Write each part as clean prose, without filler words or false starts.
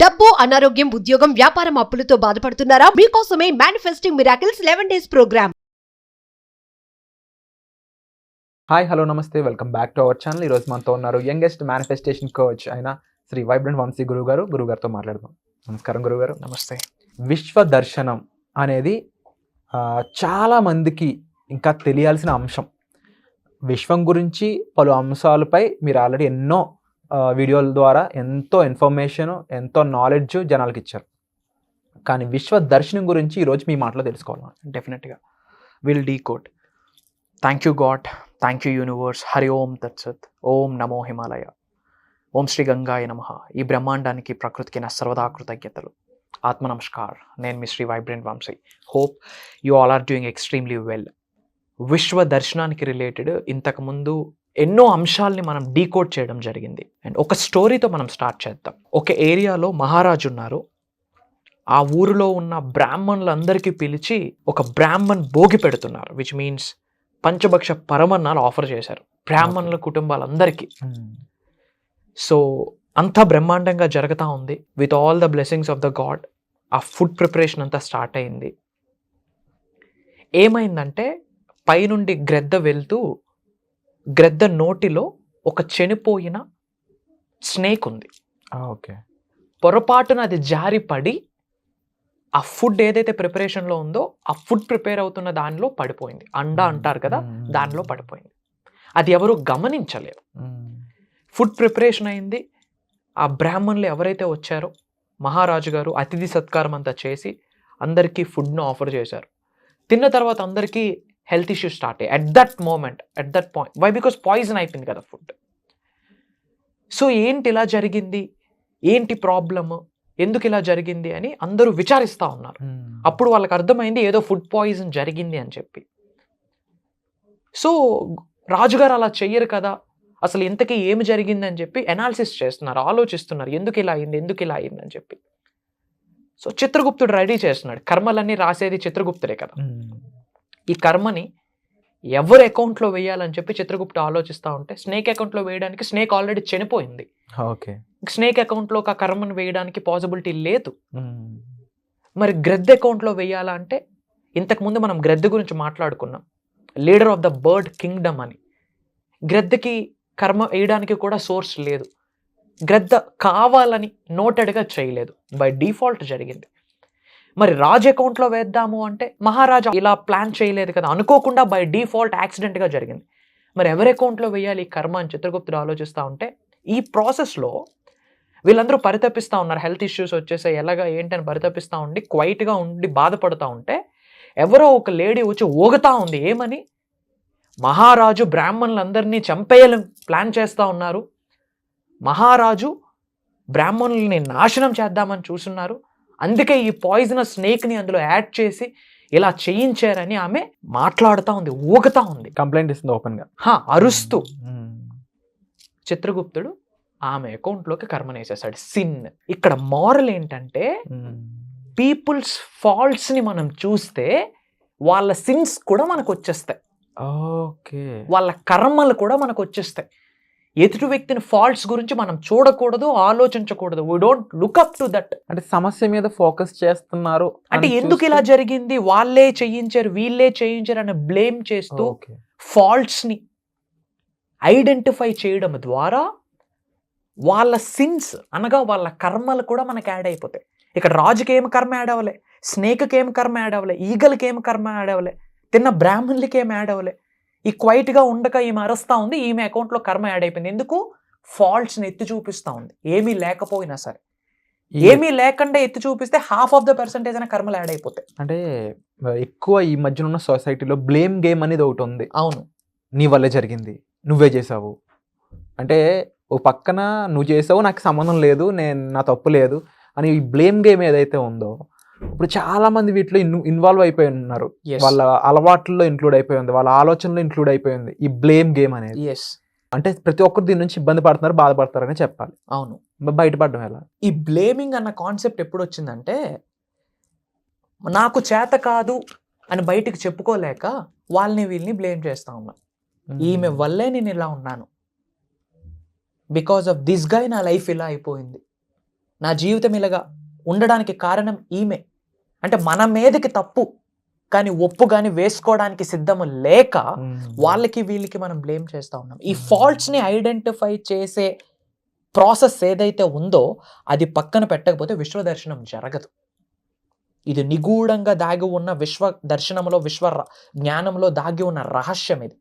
డబ్బు, అనారోగ్యం, ఉద్యోగం, వ్యాపారం, అప్పులతో బాధపడుతున్నారా? మీకోసమే manifesting miracles 11 days programme. Hi hello నమస్తే, welcome back to our channel. ఈరోజు మనతో ఉన్నారు యంగెస్ట్ మేనిఫెస్టేషన్ కోచ్ అయిన శ్రీ వైబ్రెంట్ వంశీ గురుగారితో మాట్లాడదాం. నమస్కారం గురుగారు. నమస్తే. విశ్వ దర్శనం అనేది చాలా మందికి ఇంకా తెలియాల్సిన అంశం. విశ్వం గురించి పలు అంశాలపై మీరు ఆల్రెడీ ఎన్నో వీడియోల ద్వారా ఎంతో ఇన్ఫర్మేషన్, ఎంతో నాలెడ్జ్ జనాలకి ఇచ్చారు. కానీ విశ్వ దర్శనం గురించి ఈరోజు మీ మాటలో తెలుసుకోవాలి. డెఫినెట్గా will decode. Thank you God, thank you universe. Hari Om తత్సత్. ఓం నమో హిమాలయ. ఓం శ్రీ గంగాయ నమః. ఈ బ్రహ్మాండానికి, ప్రకృతికి నా సర్వదా కృతజ్ఞతలు. ఆత్మ నమస్కార్. నేను మీ Shri vibrant Vamshi. Hope you all are doing extremely well. విశ్వ దర్శనానికి రిలేటెడ్ ఇంతకుముందు ఎన్నో అంశాలని మనం డీకోడ్ చేయడం జరిగింది. అండ్ ఒక స్టోరీతో మనం స్టార్ట్ చేద్దాం. ఒక ఏరియాలో మహారాజు ఉన్నారు. ఆ ఊరిలో ఉన్న బ్రాహ్మణులందరికీ పిలిచి ఒక బ్రాహ్మణ్ భోగి పెడుతున్నారు, విచ్ మీన్స్ పంచభక్ష పరమన్నాలు ఆఫర్ చేశారు బ్రాహ్మణుల కుటుంబాలందరికీ. సో అంతా బ్రహ్మాండంగా జరుగుతూ ఉంది with all the blessings of the God. ఆ ఫుడ్ ప్రిపరేషన్ అంతా స్టార్ట్ అయింది. ఏమైందంటే పైనుండి గ్రద్ద వెళ్తూ గ్రద్ద నోటిలో ఒక చనిపోయిన స్నేక్ ఉంది. ఓకే. పొరపాటున అది జారి పడి ఆ ఫుడ్ ఏదైతే ప్రిపరేషన్లో ఉందో ఆ ఫుడ్ ప్రిపేర్ అవుతున్న దానిలో పడిపోయింది. అండా అంటారు కదా, దానిలో పడిపోయింది. అది ఎవరు గమనించలేరు. ఫుడ్ ప్రిపరేషన్ అయింది. ఆ బ్రాహ్మణులు ఎవరైతే వచ్చారో మహారాజు గారు అతిథి సత్కారం అంతా చేసి అందరికీ ఫుడ్ను ఆఫర్ చేశారు. తిన్న తర్వాత అందరికీ హెల్త్ ఇష్యూస్ స్టార్ట్ అయ్యాయి at that point. Why? Because poison అయిపోయింది కదా ఫుడ్. సో ఏంటి ఇలా జరిగింది, ఏంటి ప్రాబ్లమ్, ఎందుకు ఇలా జరిగింది అని అందరూ విచారిస్తూ ఉన్నారు. అప్పుడు వాళ్ళకి అర్థమైంది ఏదో ఫుడ్ పాయిజన్ జరిగింది అని చెప్పి. సో రాజుగారు అలా చెయ్యరు కదా, అసలు ఇంతకీ ఏమి జరిగింది అని చెప్పి అనాలిసిస్ చేస్తున్నారు, ఆలోచిస్తున్నారు ఎందుకు ఇలా అయింది అని చెప్పి. సో చిత్రగుప్తుడు రెడీ చేస్తున్నాడు. కర్మలన్నీ రాసేది చిత్రగుప్తుడే కదా. ఈ కర్మని ఎవరి అకౌంట్లో వేయాలని చెప్పి చిత్రగుప్తుడు ఆలోచిస్తూ ఉంటే స్నేక్ అకౌంట్లో వేయడానికి స్నేక్ ఆల్రెడీ చనిపోయింది. ఓకే. స్నేక్ అకౌంట్లో ఒక కర్మను వేయడానికి పాసిబిలిటీ లేదు. మరి గ్రద్ద అకౌంట్లో వేయాలా అంటే, ఇంతకుముందు మనం గ్రద్ద గురించి మాట్లాడుకున్నాం, leader of the bird Kingdom అని. గ్రద్దకి కర్మ వేయడానికి కూడా సోర్స్ లేదు. గ్రద్ద కావాలని నోటెడ్గా చేయలేదు, బై డిఫాల్ట్ జరిగింది. మరి రాజ్ అకౌంట్లో వేద్దాము అంటే మహారాజా ఇలా ప్లాన్ చేయలేదు కదా, అనుకోకుండా బై డిఫాల్ట్ యాక్సిడెంట్గా జరిగింది. మరి ఎవరి అకౌంట్లో వేయాలి ఈ కర్మ అని చిత్రగుప్తుడు ఆలోచిస్తూ ఉంటే ఈ ప్రాసెస్లో వీళ్ళందరూ పరితపిస్తూ ఉన్నారు. హెల్త్ ఇష్యూస్ వచ్చేసాయి, ఎలాగా ఏంటని పరితపిస్తూ ఉండి క్వైట్గా ఉండి బాధపడుతూ ఉంటే ఎవరో ఒక లేడీ వచ్చి ఊగుతూ ఉంది. ఏమని? మహారాజు బ్రాహ్మణులందరినీ చంపేయాలని ప్లాన్ చేస్తూ ఉన్నారు, మహారాజు బ్రాహ్మణుల్ని నాశనం చేద్దామని చూస్తున్నారు, అందుకే ఈ పాయిజనస్ స్నేక్ని అందులో యాడ్ చేసి ఇలా చేయించారని ఆమె మాట్లాడుతూ ఉంది, ఊగుతూ ఉంది, కంప్లైంట్ ఇస్తుంది ఓపెన్గా, అరుస్తూ. చిత్రగుప్తుడు ఆమె అకౌంట్లోకి కర్మనేసేసాడు. సిన్. ఇక్కడ మోరల్ ఏంటంటే పీపుల్స్ ఫాల్ట్స్ని మనం చూస్తే వాళ్ళ సిన్స్ కూడా మనకు వచ్చేస్తాయి. ఓకే. వాళ్ళ కర్మలు కూడా మనకు వచ్చేస్తాయి. ఎదుటి వ్యక్తిని ఫాల్ట్స్ గురించి మనం చూడకూడదు, ఆలోచించకూడదు. We don't look up to that. అంటే సమస్య మీద ఫోకస్ చేస్తున్నారు అంటే ఎందుకు ఇలా జరిగింది, వాళ్ళే చేయించారు, వీళ్ళే చేయించారు అని బ్లేమ్ చేస్తూ ఫాల్ట్స్ని ఐడెంటిఫై చేయడం ద్వారా వాళ్ళ సిన్స్ అనగా వాళ్ళ కర్మలు కూడా మనకు యాడ్ అయిపోతాయి. ఇక్కడ రాజుకి ఏం కర్మ యాడ్ అవ్వలే, స్నేక్కి ఏం కర్మ యాడ్ అవ్వలే, ఈగలకి ఏం కర్మ యాడ్ అవ్వలే, తిన్న బ్రాహ్మణులకి ఏం యాడ్ అవ్వలే. ఈ క్వైట్గా ఉండక ఈమె అరుస్తూ ఉంది, ఈమె అకౌంట్లో కర్మ యాడ్ అయిపోయింది. ఎందుకు? ఫాల్ట్స్ని ఎత్తి చూపిస్తూ ఉంది. ఏమీ లేకపోయినా సరే, ఏమీ లేకుండా ఎత్తి చూపిస్తే 50% అయినా కర్మలు యాడ్ అయిపోతాయి. అంటే ఎక్కువ ఈ మధ్యన ఉన్న సొసైటీలో బ్లేమ్ గేమ్ అనేది ఒకటి ఉంది. అవును, నీ వల్లే జరిగింది, నువ్వే చేసావు అంటే, ఓ పక్కన నువ్వు చేసావు నాకు సంబంధం లేదు, నా తప్పు లేదు అని ఈ బ్లేమ్ గేమ్ ఏదైతే ఉందో ఇప్పుడు చాలా మంది వీటిలో ఇన్వాల్వ్ అయిపోయి ఉన్నారు. వాళ్ళ అలవాట్లలో ఇంక్లూడ్ అయిపోయి ఉంది, వాళ్ళ ఆలోచనలో ఇంక్లూడ్ అయిపోయింది ఈ బ్లేమ్ గేమ్ అనేది. అంటే ప్రతి ఒక్కరు దీని నుంచి ఇబ్బంది పడుతున్నారు, బాధపడతారని చెప్పాలి. అవును. బయటపడడం ఎలా? ఈ బ్లేమింగ్ అన్న కాన్సెప్ట్ ఎప్పుడు వచ్చిందంటే, నాకు చేత కాదు అని బయటికి చెప్పుకోలేక వాళ్ళని వీళ్ళని బ్లేమ్ చేస్తా ఉన్నా. ఈమె వల్లే నేను ఇలా ఉన్నాను, బికాస్ ఆఫ్ దిస్ గై నా లైఫ్ ఇలా అయిపోయింది, నా జీవితం ఇలాగా ఉండడానికి కారణం ఈమె. అంటే మన మీదకి తప్పు కానీ ఒప్పు కానీ వేసుకోవడానికి సిద్ధము లేక వాళ్ళకి వీళ్ళకి మనం బ్లేమ్ చేస్తూ ఉన్నాం. ఈ ఫాల్ట్స్ని ఐడెంటిఫై చేసే ప్రాసెస్ ఏదైతే ఉందో అది పక్కన పెట్టకపోతే విశ్వ దర్శనం జరగదు. ఇది నిగూఢంగా దాగి ఉన్న విశ్వ దర్శనంలో, విశ్వ జ్ఞానంలో దాగి ఉన్న రహస్యం ఇది.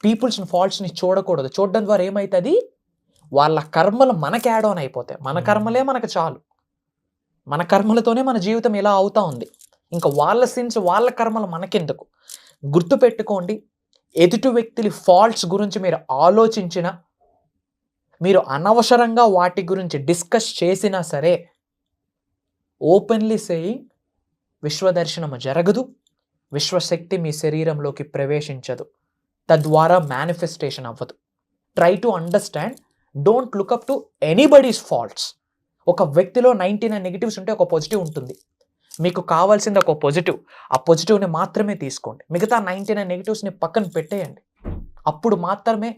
పీపుల్స్ని ఫాల్ట్స్ని చూడకూడదు. చూడడం ద్వారా ఏమవుతుంది, వాళ్ళ కర్మలు మనకి యాడ్ ఆన్ అయిపోతాయి. మన కర్మలే మనకు చాలు, మన కర్మలతోనే మన జీవితం ఇలా అవుతా ఉంది. ఇంకా వాళ్ళ సిన్స్, వాళ్ళ కర్మలు మనకెందుకు? గుర్తుపెట్టుకోండి, ఎదుటి వ్యక్తుల ఫాల్ట్స్ గురించి మీరు ఆలోచించినా, మీరు అనవసరంగా వాటి గురించి డిస్కస్ చేసినా సరే, ఓపెన్లీ సేయింగ్ విశ్వదర్శనము జరగదు, విశ్వశక్తి మీ శరీరంలోకి ప్రవేశించదు, తద్వారా మేనిఫెస్టేషన్ అవ్వదు. Try to understand, don't look up to anybody's faults. ఒక వ్యక్తిలో 99 నెగిటివ్స్ ఉంటే ఒక పాజిటివ్ ఉంటుంది. మీకు కావాల్సింది ఒక పాజిటివ్, ఆ పాజిటివ్ని మాత్రమే తీసుకోండి. మిగతా 99 నెగిటివ్స్ని పక్కన పెట్టేయండి. అప్పుడు మాత్రమే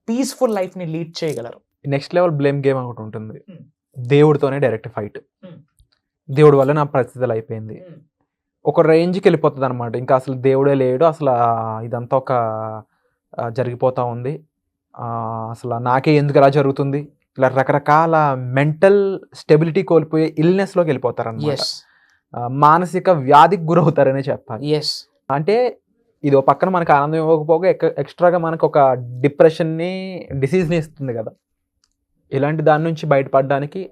పీస్ఫుల్ లైఫ్ని లీడ్ చేయగలరు. నెక్స్ట్ లెవెల్ బ్లేమ్ గేమ్ ఒకటి ఉంటుంది. దేవుడితోనే డైరెక్ట్ ఫైట్. దేవుడి వల్ల నా పరిస్థితులు అయిపోయింది, ఒక రేంజ్కి వెళ్ళిపోతుంది అనమాట. ఇంకా అసలు దేవుడే లేడు, అసలు ఇదంతా ఒక జరిగిపోతూ ఉంది, అసలు నాకే ఎందుకు ఎలా జరుగుతుంది, ఇలా రకరకాల మెంటల్ స్టెబిలిటీ కోల్పోయే ఇల్నెస్లోకి వెళ్ళిపోతారు అన్నమాట. మానసిక వ్యాధికి గురవుతారనే చెప్పాలి. అంటే ఇది ఒక పక్కన మనకు ఆనందం ఇవ్వకపోగా ఎక్స్ట్రాగా మనకు ఒక డిప్రెషన్ని, డిసీజ్ని ఇస్తుంది కదా. ఇలాంటి దాని నుంచి బయటపడడానికి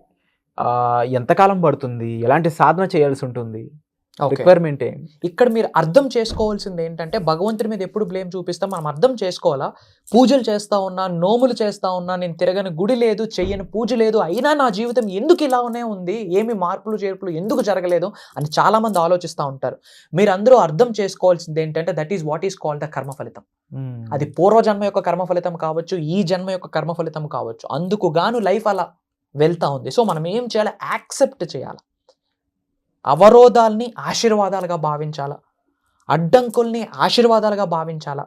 ఎంతకాలం పడుతుంది, ఎలాంటి సాధన చేయాల్సి ఉంటుంది, రిక్వైర్మెంట్ ఏంటి? ఇక్కడ మీరు అర్థం చేసుకోవాల్సింది ఏంటంటే, భగవంతుడి మీద ఎప్పుడు బ్లేమ్ చూపిస్తాం మనం అర్థం చేసుకోవాలా. పూజలు చేస్తా ఉన్నా, నోములు చేస్తా ఉన్నా, నేను తిరగని గుడి లేదు, చెయ్యని పూజ లేదు, అయినా నా జీవితం ఎందుకు ఇలానే ఉంది, ఏమి మార్పులు చేర్పులు ఎందుకు జరగలేదు అని చాలా మంది ఆలోచిస్తూ ఉంటారు. మీరు అందరూ అర్థం చేసుకోవాల్సింది ఏంటంటే, that is what is called the కర్మ ఫలితం. అది పూర్వజన్మ యొక్క కర్మ ఫలితం కావచ్చు, ఈ జన్మ యొక్క కర్మ ఫలితం కావచ్చు. అందుకు గాను లైఫ్ అలా వెళ్తా ఉంది. సో మనం ఏం చేయాలి, యాక్సెప్ట్ చేయాలి. అవరోధాల్ని ఆశీర్వాదాలుగా భావించాలా, అడ్డంకుల్ని ఆశీర్వాదాలుగా భావించాలా,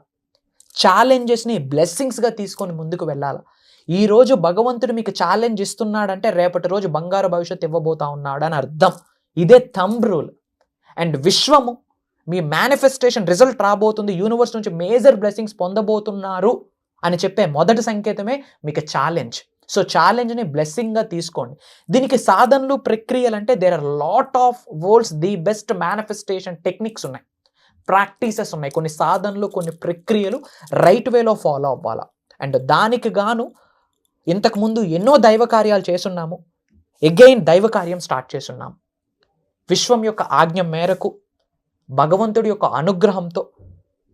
ఛాలెంజెస్ని బ్లెస్సింగ్స్గా తీసుకొని ముందుకు వెళ్ళాలా. ఈరోజు భగవంతుడు మీకు ఛాలెంజ్ ఇస్తున్నాడంటే రేపటి రోజు బంగారు భవిష్యత్తు ఇవ్వబోతా ఉన్నాడు అని అర్థం. ఇదే థంబ్ రూల్. అండ్ విశ్వము మీ మేనిఫెస్టేషన్ రిజల్ట్ రాబోతుంది, యూనివర్స్ నుంచి మేజర్ బ్లెస్సింగ్స్ పొందబోతున్నారు అని చెప్పే మొదటి సంకేతమే మీకు ఛాలెంజ్. సో ఛాలెంజ్ని బ్లెస్సింగ్గా తీసుకోండి. దీనికి సాధనలు, ప్రక్రియలు అంటే there are lot of world's the best manifestation techniques ఉన్నాయి, ప్రాక్టీసెస్ ఉన్నాయి, కొన్ని సాధనలు, కొన్ని ప్రక్రియలు రైట్ వేలో ఫాలో అవ్వాలా. అండ్ దానికి గాను ఇంతకుముందు ఎన్నో దైవ కార్యాలు చేస్తున్నాము, ఎగైన్ దైవ కార్యం స్టార్ట్ చేస్తున్నాము. విశ్వం యొక్క ఆజ్ఞ మేరకు, భగవంతుడి యొక్క అనుగ్రహంతో,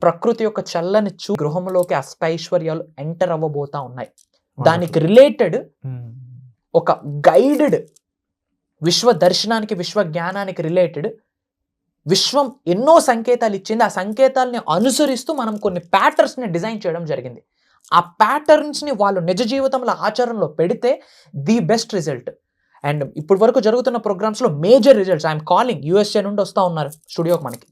ప్రకృతి యొక్క చల్లని గృహంలోకి అష్టైశ్వర్యాలు ఎంటర్ అవ్వబోతా ఉన్నాయి. దానికి రిలేటెడ్ ఒక గైడెడ్ విశ్వ దర్శనానికి, విశ్వ జ్ఞానానికి రిలేటెడ్ విశ్వం ఎన్నో సంకేతాలు ఇచ్చింది. ఆ సంకేతాలని అనుసరిస్తూ మనం కొన్ని ప్యాటర్న్స్ని డిజైన్ చేయడం జరిగింది. ఆ ప్యాటర్న్స్ని వాళ్ళు నిజ జీవితంలో ఆచరణలో పెడితే ది బెస్ట్ రిజల్ట్. అండ్ ఇప్పటి వరకు జరుగుతున్న ప్రోగ్రామ్స్లో major results I'm calling. USA నుండి వస్తూ ఉన్నారు స్టూడియోకి, మనకి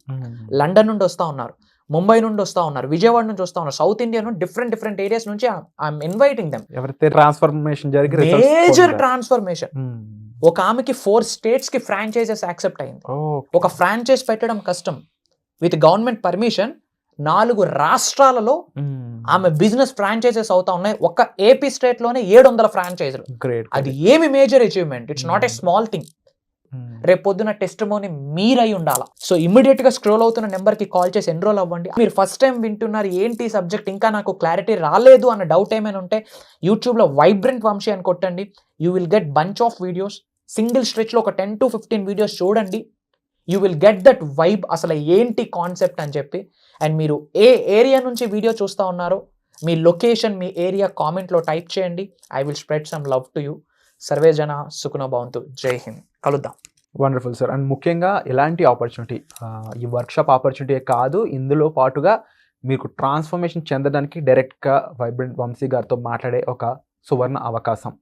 లండన్ నుండి వస్తూ ఉన్నారు, ముంబై నుండి వస్తూ ఉన్నారు, విజయవాడ నుంచి వస్తూ ఉన్నారు, సౌత్ ఇండియా నుండి డిఫరెంట్ ఏరియాస్ నుంచి ఐఎమ్ ఇన్వైటింగ్ దెమ్. ఎవరైతే ట్రాన్స్ఫర్మేషన్ జరిగి మేజర్ ట్రాన్స్ఫర్మేషన్. ఒక ఆమెకి 4 states కి ఫ్రాంచైజెస్ యాక్సెప్ట్ అయింది. ఒక ఫ్రాంచైజ్ పెట్టడం కష్టం, విత్ గవర్నమెంట్ పర్మిషన్ 4 రాష్ట్రాలలో ఆమె బిజినెస్ ఫ్రాంచైజెస్ అవుతా ఉన్నాయి. ఒక ఏపీ స్టేట్ లోనే 700 ఫ్రాంచైజీలు. అది ఏమి major achievement, it's not a small thing. రేపు పొద్దున టెస్టిమోనీ మీరై ఉండాలా. సో ఇమ్మీడియట్ గా స్క్రోల్ అవుతున్న నెంబర్ కి కాల్ చేసి ఎన్రోల్ అవ్వండి. మీరు ఫస్ట్ టైం వింటున్నారు, ఏంటి సబ్జెక్ట్ ఇంకా నాకు క్లారిటీ రాలేదు అన్న డౌట్ ఏమైనా ఉంటే యూట్యూబ్ లో వైబ్రెంట్ వంశీ అని కొట్టండి. You will get bunch of videos. Single stretch లో ఒక 10 to 15 వీడియోస్ చూడండి. You will get that vibe, అసలు ఏంటి కాన్సెప్ట్ అని చెప్పి. అండ్ మీరు ఏ ఏరియా నుంచి వీడియో చూస్తూ ఉన్నారో మీ లొకేషన్, మీ ఏరియా కామెంట్లో టైప్ చేయండి. I will spread some love to you. Survey జన సుఖనో భవంతు. జై హింద్. కలుద్దాం. Wonderful sir. అండ్ ముఖ్యంగా ఇలాంటి ఆపర్చునిటీ, ఈ వర్క్షాప్ ఆపర్చునిటీ కాదు, ఇందులో పాటుగా మీకు ట్రాన్స్ఫర్మేషన్ చెందడానికి డైరెక్ట్గా వైబ్రెంట్ వంశీ గారితో మాట్లాడే ఒక సువర్ణ అవకాశం.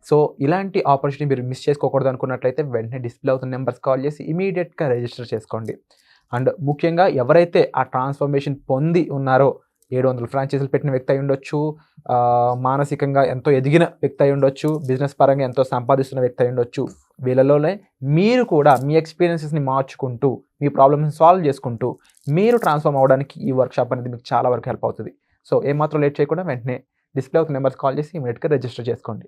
సో ఇలాంటి ఆపర్చునిటీ మీరు మిస్ చేసుకోకూడదు అనుకున్నట్లయితే వెంటనే డిస్ప్లే అవుతున్న నెంబర్స్ కాల్ చేసి ఇమీడియట్గా రిజిస్టర్ చేసుకోండి. అండ్ ముఖ్యంగా ఎవరైతే ఆ ట్రాన్స్ఫర్మేషన్ పొంది ఉన్నారో 700 ఫ్రాంచైజీలు పెట్టిన వ్యక్తి అయి ఉండొచ్చు, మానసికంగా ఎంతో ఎదిగిన వ్యక్తి అయి ఉండొచ్చు, బిజినెస్ పరంగా ఎంతో సంపాదిస్తున్న వ్యక్తి అయి ఉండొచ్చు. వీళ్ళలోనే మీరు కూడా మీ ఎక్స్పీరియన్సెస్ని మార్చుకుంటూ, మీ ప్రాబ్లమ్స్ని సాల్వ్ చేసుకుంటూ మీరు ట్రాన్స్ఫార్మ్ అవ్వడానికి ఈ వర్క్షాప్ అనేది మీకు చాలా వరకు హెల్ప్ అవుతుంది. సో ఏమాత్రం లేట్ చేయకుండా వెంటనే డిస్ప్లే ఒక నెంబర్స్ కాల్ చేసి ఇమీడియట్గా రిజిస్టర్ చేసుకోండి.